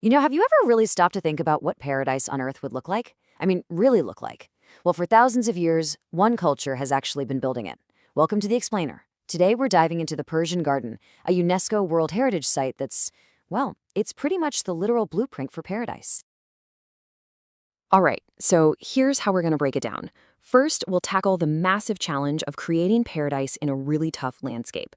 Have you ever really stopped to think about what paradise on Earth would look like? I mean, really look like. Well, for thousands of years, one culture has actually been building it. Welcome to The Explainer. Today, we're diving into the Persian Garden, a UNESCO World Heritage Site that's, well, it's pretty much the literal blueprint for paradise. All right, so here's how we're going to break it down. First, we'll tackle the massive challenge of creating paradise in a really tough landscape.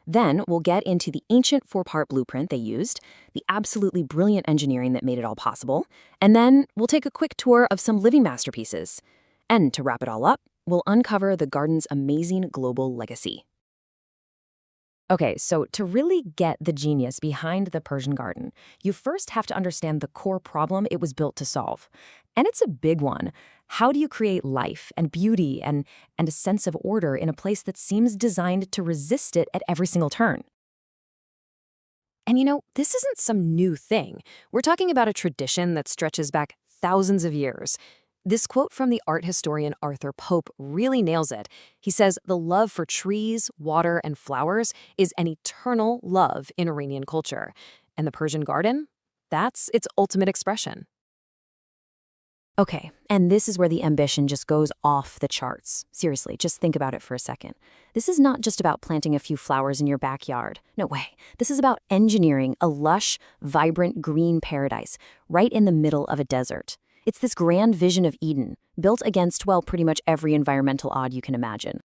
Then we'll get into the ancient four-part blueprint they used, the absolutely brilliant engineering that made it all possible, and then we'll take a quick tour of some living masterpieces. And to wrap it all up, we'll uncover the garden's amazing global legacy. Okay, so to really get the genius behind the Persian Garden, you first have to understand the core problem it was built to solve. And it's a big one. How do you create life and beauty and a sense of order in a place that seems designed to resist it at every single turn? And this isn't some new thing. We're talking about a tradition that stretches back thousands of years. This quote from the art historian Arthur Pope really nails it. He says, "The love for trees, water, and flowers is an eternal love in Iranian culture. And the Persian Garden? That's its ultimate expression." Okay, and this is where the ambition just goes off the charts. Seriously, just think about it for a second. This is not just about planting a few flowers in your backyard. No way. This is about engineering a lush, vibrant green paradise right in the middle of a desert. It's this grand vision of Eden, built against, well, pretty much every environmental odd you can imagine.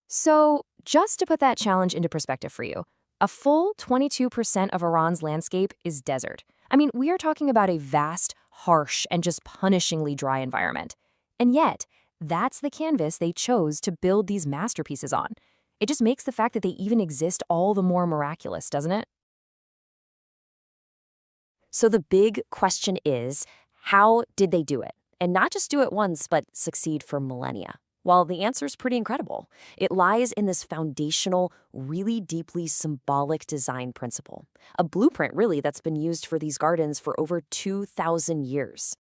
So, just to put that challenge into perspective for you, a full 22% of Iran's landscape is desert. I mean, we are talking about a vast, harsh, and just punishingly dry environment. And yet, that's the canvas they chose to build these masterpieces on. It just makes the fact that they even exist all the more miraculous, doesn't it? So the big question is, how did they do it? And not just do it once, but succeed for millennia. Well, the answer is pretty incredible. It lies in this foundational, really deeply symbolic design principle. A blueprint, really, that's been used for these gardens for over 2,000 years.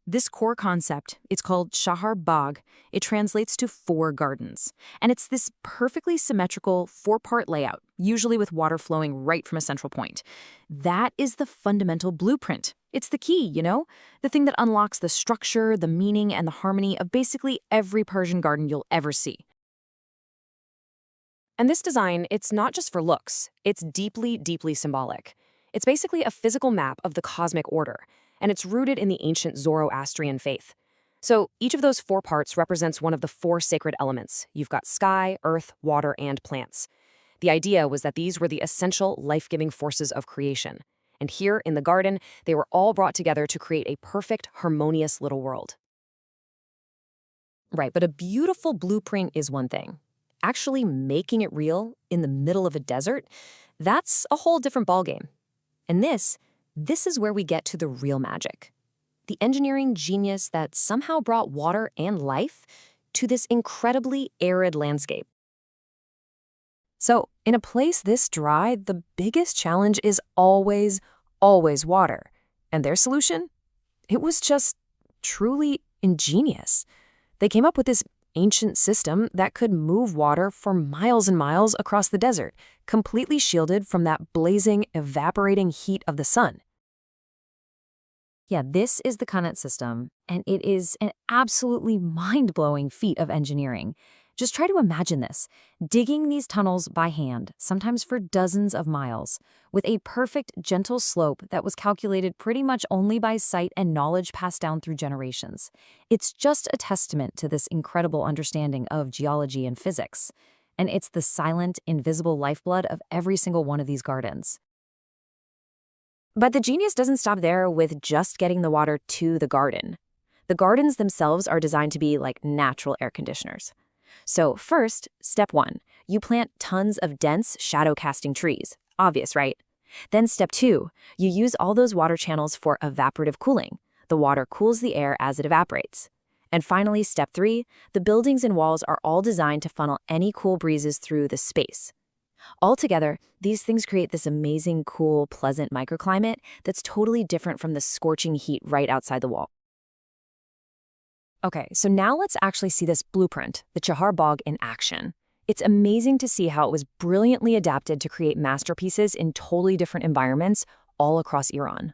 This core concept, it's called Chahar Bagh. It translates to four gardens. And it's this perfectly symmetrical four-part layout, usually with water flowing right from a central point. That is the fundamental blueprint. It's the key, the thing that unlocks the structure, the meaning, and the harmony of basically every Persian garden you'll ever see. And this design, it's not just for looks. It's deeply, deeply symbolic. It's basically a physical map of the cosmic order, and it's rooted in the ancient Zoroastrian faith. So each of those four parts represents one of the four sacred elements. You've got sky, earth, water, and plants. The idea was that these were the essential life-giving forces of creation. And here in the garden, they were all brought together to create a perfect, harmonious little world. Right, but a beautiful blueprint is one thing. Actually making it real in the middle of a desert, that's a whole different ballgame. And this is where we get to the real magic. The engineering genius that somehow brought water and life to this incredibly arid landscape. So, in a place this dry, the biggest challenge is always water. And their solution? It was just truly ingenious. They came up with this ancient system that could move water for miles and miles across the desert, completely shielded from that blazing, evaporating heat of the sun. Yeah, this is the Qanat system, and it is an absolutely mind-blowing feat of engineering. Just try to imagine this, digging these tunnels by hand, sometimes for dozens of miles, with a perfect, gentle slope that was calculated pretty much only by sight and knowledge passed down through generations. It's just a testament to this incredible understanding of geology and physics. And it's the silent, invisible lifeblood of every single one of these gardens. But the genius doesn't stop there with just getting the water to the garden. The gardens themselves are designed to be like natural air conditioners. So first, step one, you plant tons of dense, shadow-casting trees. Obvious, right? Then step two, you use all those water channels for evaporative cooling. The water cools the air as it evaporates. And finally, step three, the buildings and walls are all designed to funnel any cool breezes through the space. Altogether, these things create this amazing, cool, pleasant microclimate that's totally different from the scorching heat right outside the wall. Okay, so now let's actually see this blueprint, the Chahar Bagh, in action. It's amazing to see how it was brilliantly adapted to create masterpieces in totally different environments, all across Iran.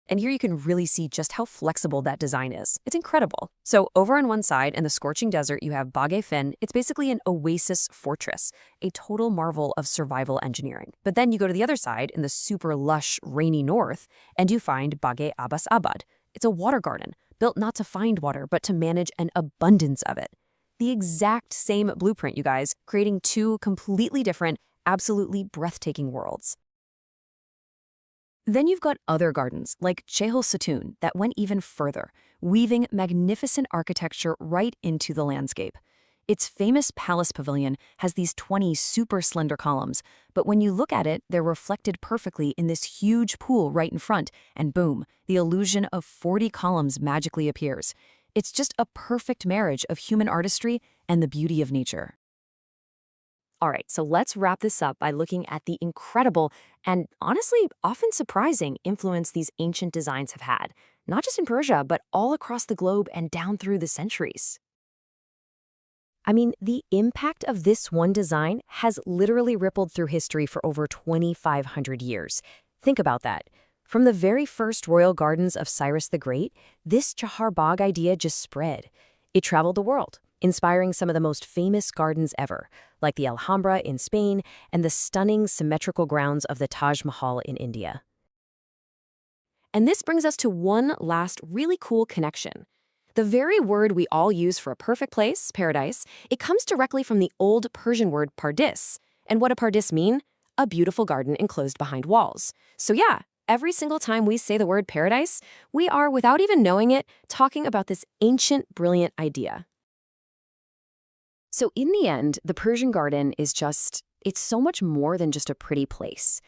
And here you can really see just how flexible that design is. It's incredible. So over on one side, in the scorching desert, you have Bagh Fen. It's basically an oasis fortress, a total marvel of survival engineering. But then you go to the other side, in the super lush, rainy north, and you find Bagh Abbas Abad. It's a water garden, built not to find water, but to manage an abundance of it. The exact same blueprint, you guys, creating two completely different, absolutely breathtaking worlds. Then you've got other gardens, like Chahar Bagh, that went even further, weaving magnificent architecture right into the landscape. Its famous palace pavilion has these 20 super slender columns, but when you look at it, they're reflected perfectly in this huge pool right in front, and boom, the illusion of 40 columns magically appears. It's just a perfect marriage of human artistry and the beauty of nature. All right, so let's wrap this up by looking at the incredible and honestly often surprising influence these ancient designs have had, not just in Persia, but all across the globe and down through the centuries. I mean, the impact of this one design has literally rippled through history for over 2,500 years. Think about that. From the very first royal gardens of Cyrus the Great, this Chahar Bagh idea just spread. It traveled the world, inspiring some of the most famous gardens ever, like the Alhambra in Spain and the stunning symmetrical grounds of the Taj Mahal in India. And this brings us to one last really cool connection. The very word we all use for a perfect place, paradise, it comes directly from the old Persian word pardis. And what does pardis mean? A beautiful garden enclosed behind walls. So yeah, every single time we say the word paradise, we are, without even knowing it, talking about this ancient, brilliant idea. So in the end, the Persian Garden is it's so much more than just a pretty place.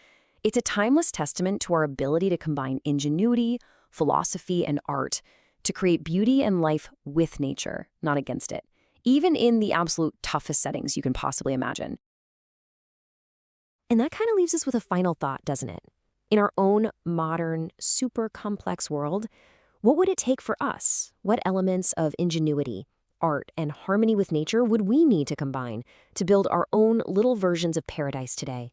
It's a timeless testament to our ability to combine ingenuity, philosophy, and art to create beauty and life with nature, not against it, even in the absolute toughest settings you can possibly imagine. And that kind of leaves us with a final thought, doesn't it? In our own modern, super complex world, what would it take for us? What elements of ingenuity, art, and harmony with nature would we need to combine to build our own little versions of paradise today?